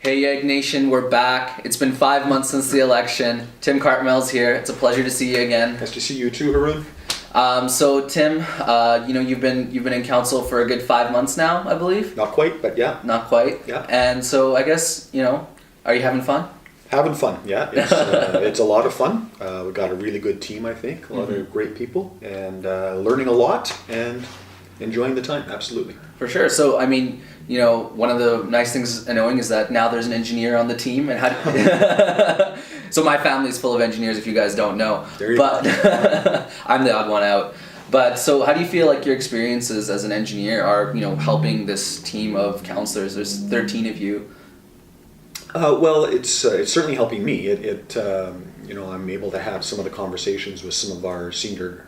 Hey YEGnation, we're back. It's been 5 months since the election. Tim Cartmell's here. It's a pleasure to see you again. Nice to see you too, Haroon. So Tim, you've been in council for a good 5 months now, I believe. Not quite, but yeah. Not quite. Yeah. And so I guess are you having fun? Having fun, yeah. It's a lot of fun. We've got a really good team, I think. A lot of great people, and learning a lot and enjoying the time. Absolutely. For sure. So one of the nice things knowing is that now there's an engineer on the team, and so my family's full of engineers. If you guys don't know, but I'm the odd one out. But so, how do you feel like your experiences as an engineer are helping this team of councillors? There's 13 of you. Well, it's certainly helping me. I'm able to have some of the conversations with some of our senior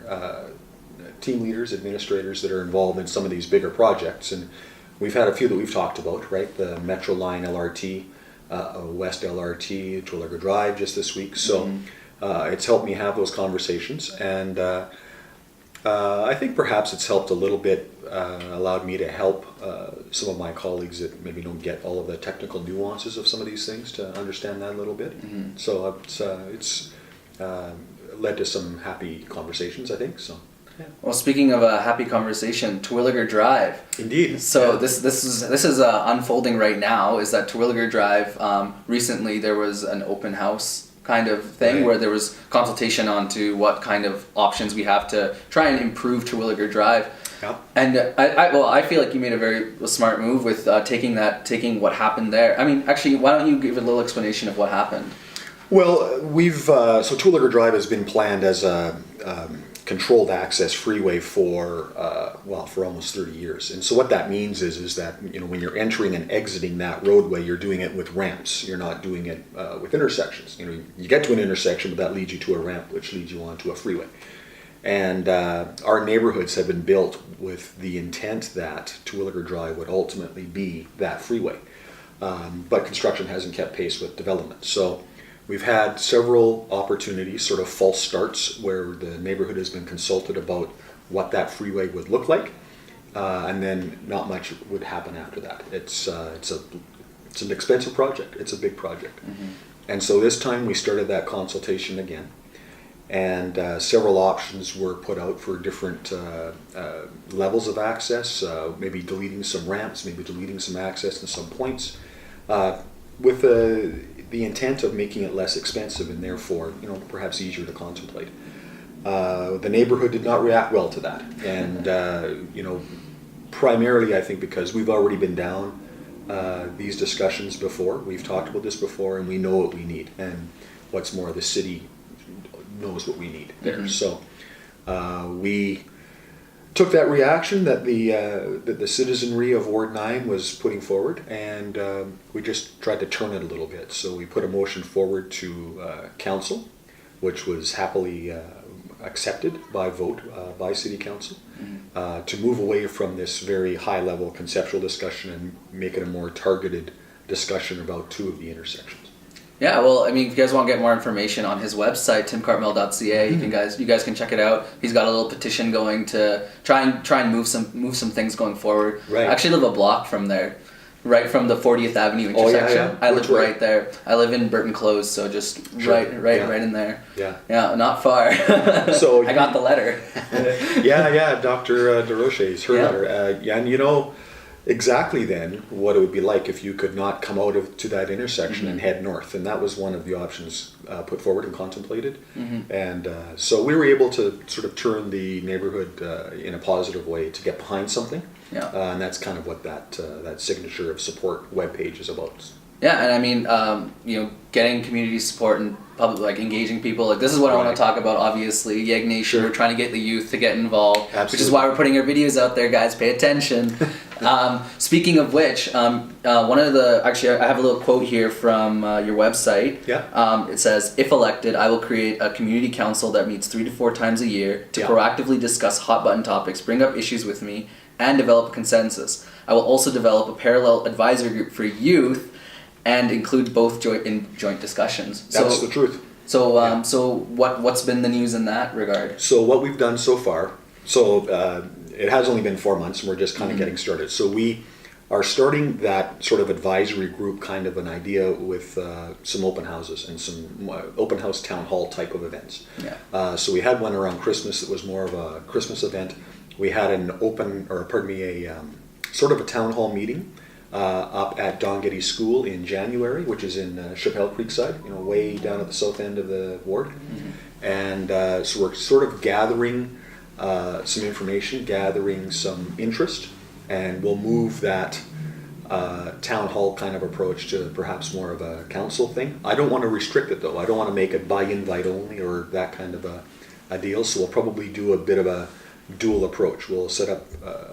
team leaders, administrators that are involved in some of these bigger projects, and we've had a few that we've talked about, right? The Metro Line LRT, West LRT, Williger Drive just this week. So it's helped me have those conversations, and I think perhaps it's helped a little bit, allowed me to help some of my colleagues that maybe don't get all of the technical nuances of some of these things to understand that a little bit. So it's led to some happy conversations, I think. So. Yeah. Well, speaking of a happy conversation, Williger Drive. Indeed. So this is unfolding right now. Is that Williger Drive? Recently, there was an open house kind of thing where there was consultation on to what kind of options we have to try and improve Williger Drive. Yeah. And I feel like you made a very smart move with taking what happened there. I mean, actually, why don't you give a little explanation of what happened? Well, so Williger Drive has been planned as a controlled access freeway for almost 30 years. And so what that means is that when you're entering and exiting that roadway, you're doing it with ramps. You're not doing it with intersections. You get to an intersection, but that leads you to a ramp, which leads you onto a freeway. And our neighborhoods have been built with the intent that Williger Drive would ultimately be that freeway. But construction hasn't kept pace with development. So we've had several opportunities, sort of false starts, where the neighborhood has been consulted about what that freeway would look like, and then not much would happen after that. It's an expensive project. It's a big project. And so this time we started that consultation again, and several options were put out for different levels of access, maybe deleting some ramps, maybe deleting some access in some points, with the intent of making it less expensive and therefore, perhaps easier to contemplate. The neighborhood did not react well to that, and primarily I think because we've already been down these discussions before. We've talked about this before, and we know what we need. And what's more, the city knows what we need there. So we took that reaction that the citizenry of Ward 9 was putting forward, and we just tried to turn it a little bit. So we put a motion forward to council, which was happily accepted by vote by city council, to move away from this very high level conceptual discussion and make it a more targeted discussion about two of the intersections. Yeah, well, if you guys want to get more information on his website, timcartmell.ca, you guys can check it out. He's got a little petition going to try and move some things going forward. Right. I actually live a block from there, right from the 40th Avenue intersection. Yeah. I live right there. I live in Burton Close, so just right in there. Yeah. Yeah, not far. So I got the letter. yeah, Dr. DeRoche's her letter. And exactly then what it would be like if you could not come out to that intersection and head north, and that was one of the options put forward and contemplated. And so we were able to sort of turn the neighborhood in a positive way to get behind something. And that's kind of what that signature of support webpage is about. Yeah, and getting community support and public, engaging people. This is what I want to talk about. Obviously, YEGnation. We're trying to get the youth to get involved, Absolutely. Which is why we're putting our videos out there, guys. Pay attention. Speaking of which, I have a little quote here from your website. Yeah. It says, "If elected, I will create a community council that meets 3 to 4 times a year to proactively discuss hot button topics, bring up issues with me, and develop a consensus. I will also develop a parallel advisory group for youth and include both joint discussions." That's the truth. So, so what's been the news in that regard? So what we've done so far, it has only been 4 months, and we're just kind of getting started. So we are starting that sort of advisory group kind of an idea with some open houses and some open house town hall type of events. Yeah. So we had one around Christmas that was more of a Christmas event. We had a sort of a town hall meeting up at Don Getty School in January, which is in Chappelle Creekside, way down at the south end of the ward. Mm-hmm. And so we're sort of gathering some information, gathering some interest, and we'll move that town hall kind of approach to perhaps more of a council thing. I don't want to restrict it though. I don't want to make it by invite only or that kind of a deal. So we'll probably do a bit of a dual approach. We'll set up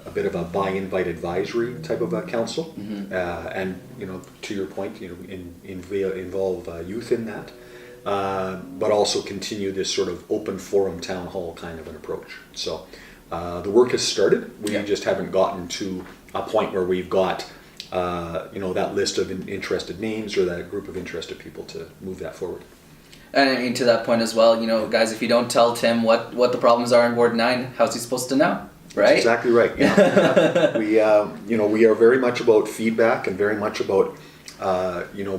a bit of a by invite advisory type of a council, mm-hmm. And to your point, involve youth in that, but also continue this sort of open forum town hall kind of an approach. So the work has started. We just haven't gotten to a point where we've got that list of interested names or that group of interested people to move that forward. And I mean, to that point as well, guys, if you don't tell Tim what the problems are in Ward 9, how's he supposed to know, right? That's exactly right. Yeah. We are very much about feedback and very much about,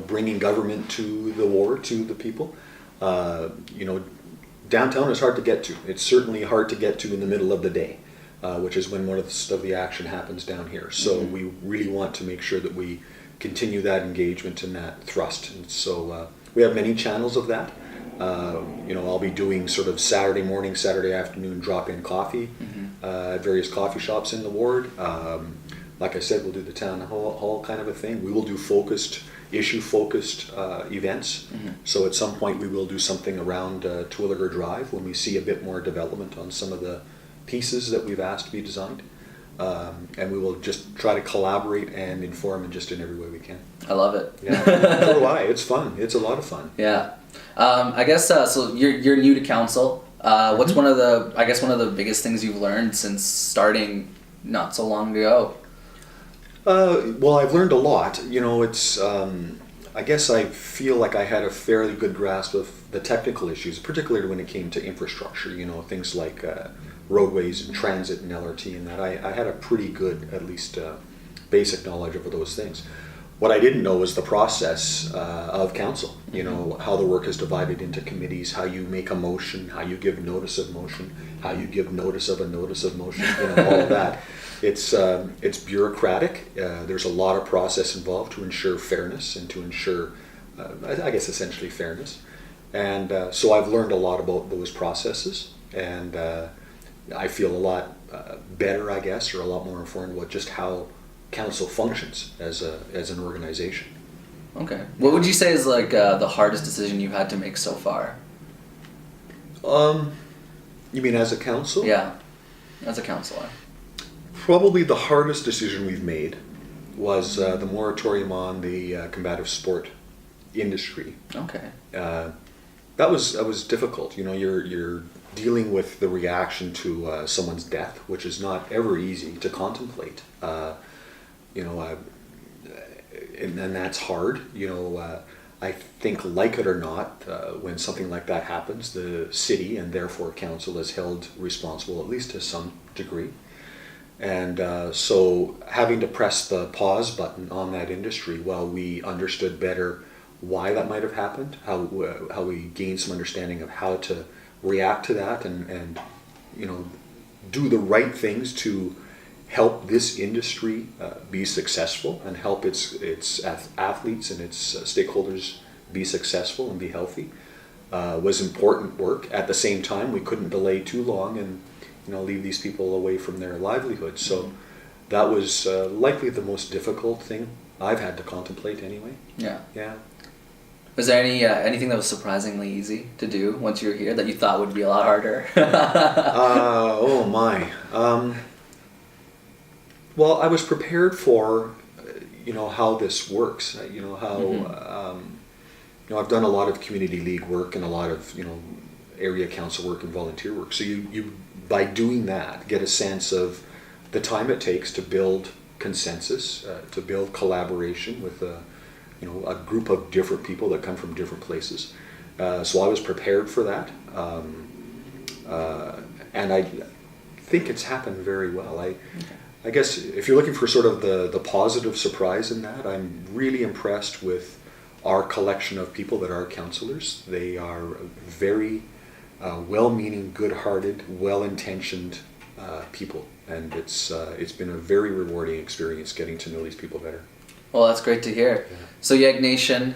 bringing government to the ward, to the people. Downtown is hard to get to. It's certainly hard to get to in the middle of the day, which is when most of the action happens down here. So mm-hmm. we really want to make sure that we continue that engagement and that thrust. And so we have many channels of that. I'll be doing sort of Saturday morning, Saturday afternoon drop-in coffee mm-hmm. At various coffee shops in the ward. Like I said, we'll do the town hall kind of a thing. We will do issue-focused events. Mm-hmm. So at some point we will do something around Williger Drive when we see a bit more development on some of the pieces that we've asked to be designed. And we will just try to collaborate and inform in every way we can. I love it. Yeah, so do I. It's fun. It's a lot of fun. Yeah. I guess so. You're new to council. What's mm-hmm. one of the biggest things you've learned since starting not so long ago? Well, I've learned a lot. It's. I guess I feel like I had a fairly good grasp of the technical issues, particularly when it came to infrastructure. Things like roadways and transit and LRT and that. I had a pretty good, at least, basic knowledge of those things. What I didn't know was the process of council, how the work is divided into committees, how you make a motion, how you give notice of motion, how you give notice of a notice of motion, all of that. It's bureaucratic. There's a lot of process involved to ensure fairness and to ensure, I guess, essentially fairness. And so I've learned a lot about those processes, and I feel a lot better, I guess, or a lot more informed about just how council functions as an organization. Okay. What would you say is like the hardest decision you've had to make so far? You mean as a council? Yeah, as a councilor. Probably the hardest decision we've made was the moratorium on the combative sport industry. Okay. That was difficult. You're dealing with the reaction to someone's death, which is not ever easy to contemplate. And that's hard. I think, like it or not, when something like that happens, the city and therefore council is held responsible, at least to some degree. And so having to press the pause button on that industry while we understood better why that might have happened, how we gained some understanding of how to react to that and do the right things to help this industry be successful and help its athletes and its stakeholders be successful and be healthy was important work. At the same time, we couldn't delay too long and leave these people away from their livelihood. So that was likely the most difficult thing I've had to contemplate anyway. Yeah. Yeah. Was there anything that was surprisingly easy to do once you were here that you thought would be a lot harder? Oh my. Well, I was prepared for, how this works. How, mm-hmm. I've done a lot of community league work and a lot of, area council work and volunteer work. So you by doing that, get a sense of the time it takes to build consensus, to build collaboration with a group of different people that come from different places. So I was prepared for that, and I think it's happened very well. I guess if you're looking for sort of the positive surprise in that, I'm really impressed with our collection of people that are counselors. They are very well-meaning, good-hearted, well-intentioned people, and it's been a very rewarding experience getting to know these people better. Well, that's great to hear. Yeah. So YEGnation,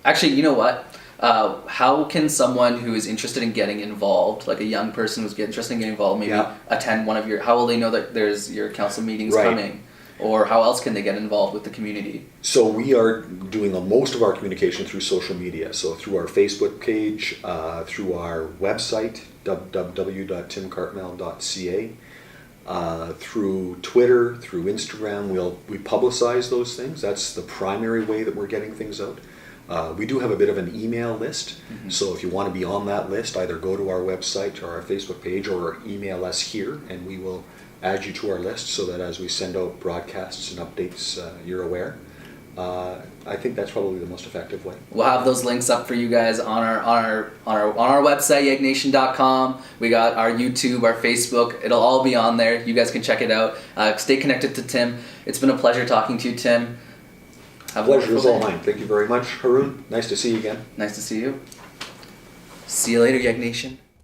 actually, you know what? How can someone who is interested in getting involved, like a young person who's interested in getting involved, maybe attend one of your, how will they know that there's your council meetings coming? Or how else can they get involved with the community? So we are doing most of our communication through social media. So through our Facebook page, through our website, www.timcartmell.ca, through Twitter, through Instagram. We publicize those things. That's the primary way that we're getting things out. We do have a bit of an email list. Mm-hmm. So if you want to be on that list, either go to our website or our Facebook page or email us here, and we will add you to our list so that as we send out broadcasts and updates, you're aware. I think that's probably the most effective way. We'll have those links up for you guys on our website, YEGnation.com. We got our YouTube, our Facebook. It'll all be on there. You guys can check it out. Stay connected to Tim. It's been a pleasure talking to you, Tim. Pleasure is all mine. Thank you very much, Haroon. Nice to see you again. Nice to see you. See you later, YEGnation.